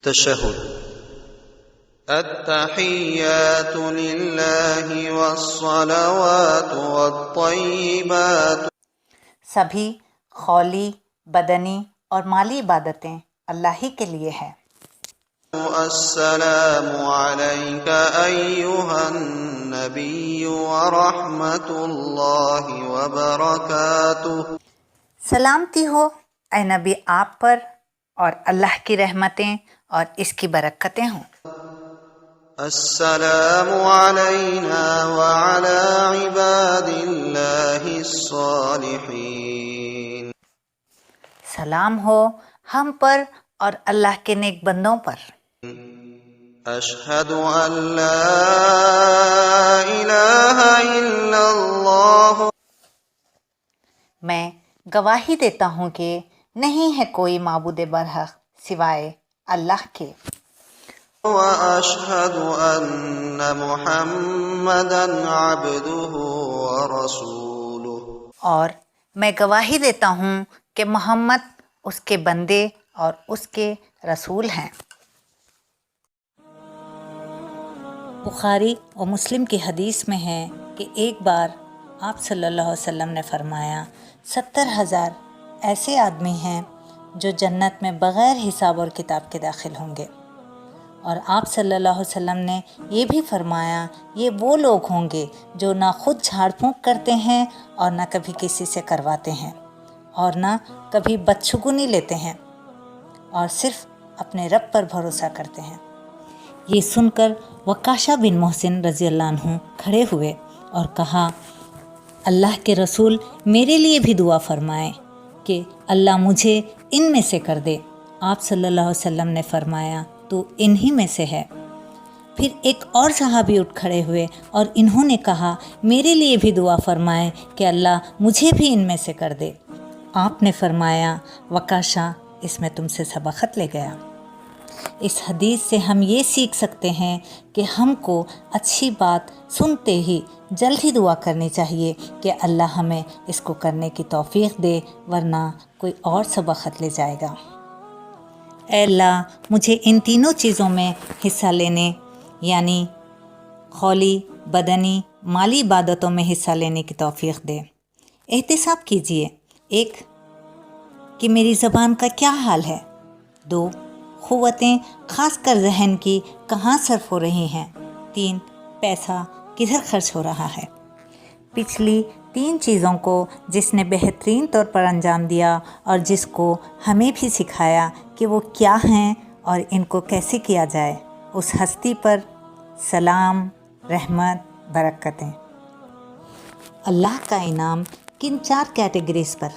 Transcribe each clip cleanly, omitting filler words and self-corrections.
تشہد۔ التحیات للہ والصلوات والطیبات، سبھی قولی، بدنی اور مالی عبادتیں اللہ ہی کے لیے ہیں۔ السلام علیک ایہا النبی ورحمۃ اللہ وبرکاتہ، سلامتی ہو اے نبی آپ پر، اور اللہ کی رحمتیں اور اس کی برکتیں ہوں۔ السلام علینا وعلی عباد اللہ الصالحین، سلام ہو ہم پر اور اللہ کے نیک بندوں پر۔ اشہد ان لا الہ الا اللہ، میں گواہی دیتا ہوں کہ نہیں ہے کوئی معبود برحق سوائے اللہ کے، واشہد ان محمدا عبدہ ورسولہ، اور میں گواہی دیتا ہوں کہ محمد اس کے بندے اور اس کے رسول ہیں۔ بخاری اور مسلم کی حدیث میں ہے کہ ایک بار آپ صلی اللہ علیہ وسلم نے فرمایا 70,000 ایسے آدمی ہیں جو جنت میں بغیر حساب اور کتاب کے داخل ہوں گے، اور آپ صلی اللہ علیہ وسلم نے یہ بھی فرمایا یہ وہ لوگ ہوں گے جو نہ خود جھاڑ پھونک کرتے ہیں اور نہ کبھی کسی سے کرواتے ہیں اور نہ کبھی بدشگونی لیتے ہیں اور صرف اپنے رب پر بھروسہ کرتے ہیں۔ یہ سن کر وکاشہ بن محسن رضی اللہ عنہ کھڑے ہوئے اور کہا اللہ کے رسول میرے لیے بھی دعا فرمائیں کہ اللہ مجھے ان میں سے کر دے۔ آپ صلی اللہ علیہ وسلم نے فرمایا تو انہی میں سے ہے۔ پھر ایک اور صحابی اٹھ کھڑے ہوئے اور انہوں نے کہا میرے لیے بھی دعا فرمائیں کہ اللہ مجھے بھی ان میں سے کر دے۔ آپ نے فرمایا وکاشہ اس میں تم سے سبقت لے گیا۔ اس حدیث سے ہم یہ سیکھ سکتے ہیں کہ ہم کو اچھی بات سنتے ہی جلد ہی دعا کرنی چاہیے کہ اللہ ہمیں اس کو کرنے کی توفیق دے، ورنہ کوئی اور سبقت لے جائے گا۔ اے اللہ مجھے ان تینوں چیزوں میں حصہ لینے یعنی قولی، بدنی، مالی عبادتوں میں حصہ لینے کی توفیق دے۔ احتساب کیجئے، 1 کہ میری زبان کا کیا حال ہے، 2 قوتیں خاص کر ذہن کی کہاں صرف ہو رہی ہیں، 3 پیسہ کدھر خرچ ہو رہا ہے۔ پچھلی 3 چیزوں کو جس نے بہترین طور پر انجام دیا اور جس کو ہمیں بھی سکھایا کہ وہ کیا ہیں اور ان کو کیسے کیا جائے، اس ہستی پر سلام، رحمت، برکتیں۔ اللہ کا انعام کن 4 کیٹیگریز پر؟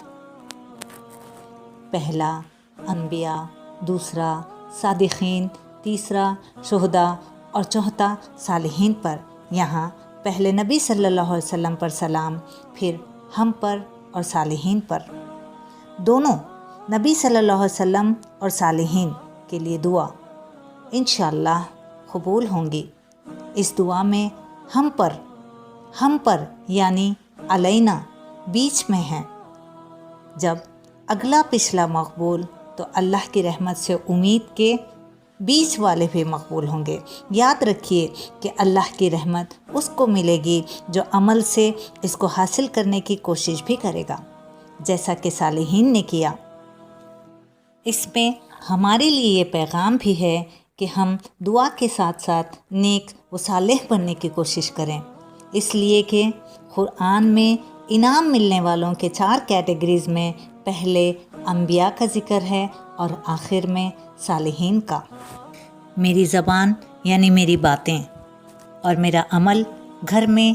پہلا انبیاء، دوسرا صادقین، تیسرا شہداء اور چوتھا صالحین پر۔ یہاں پہلے نبی صلی اللہ علیہ وسلم پر سلام، پھر ہم پر اور صالحین پر۔ دونوں نبی صلی اللہ علیہ وسلم اور صالحین کے لیے دعا انشاءاللہ قبول ہوں گی۔ اس دعا میں ہم پر یعنی علینا بیچ میں ہیں۔ جب اگلا پچھلا مقبول تو اللہ کی رحمت سے امید کے بیچ والے بھی مقبول ہوں گے۔ یاد رکھیے کہ اللہ کی رحمت اس کو ملے گی جو عمل سے اس کو حاصل کرنے کی کوشش بھی کرے گا، جیسا کہ صالحین نے کیا۔ اس میں ہمارے لیے یہ پیغام بھی ہے کہ ہم دعا کے ساتھ ساتھ نیک و صالح بننے کی کوشش کریں، اس لیے کہ قرآن میں انعام ملنے والوں کے 4 کیٹیگریز میں پہلے انبیاء کا ذکر ہے اور آخر میں صالحین کا۔ میری زبان یعنی میری باتیں اور میرا عمل گھر میں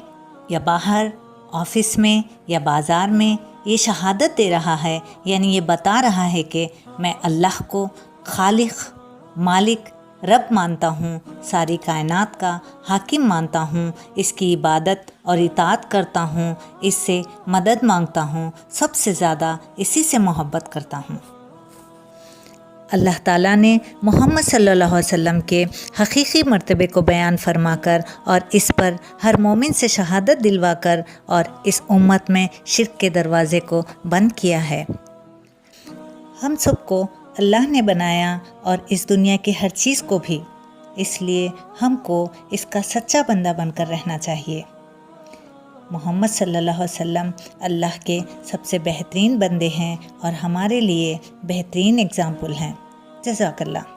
یا باہر، آفس میں یا بازار میں یہ شہادت دے رہا ہے، یعنی یہ بتا رہا ہے کہ میں اللہ کو خالق، مالک، رب مانتا ہوں، ساری کائنات کا حاکم مانتا ہوں، اس کی عبادت اور اطاعت کرتا ہوں، اس سے مدد مانگتا ہوں، سب سے زیادہ اسی سے محبت کرتا ہوں۔ اللہ تعالیٰ نے محمد صلی اللہ علیہ وسلم کے حقیقی مرتبے کو بیان فرما کر اور اس پر ہر مومن سے شہادت دلوا کر اور اس امت میں شرک کے دروازے کو بند کیا ہے۔ ہم سب کو اللہ نے بنایا اور اس دنیا کی ہر چیز کو بھی، اس لیے ہم کو اس کا سچا بندہ بن کر رہنا چاہیے۔ محمد صلی اللہ علیہ وسلم اللہ کے سب سے بہترین بندے ہیں اور ہمارے لیے بہترین اگزامپل ہیں۔ جزاک اللہ۔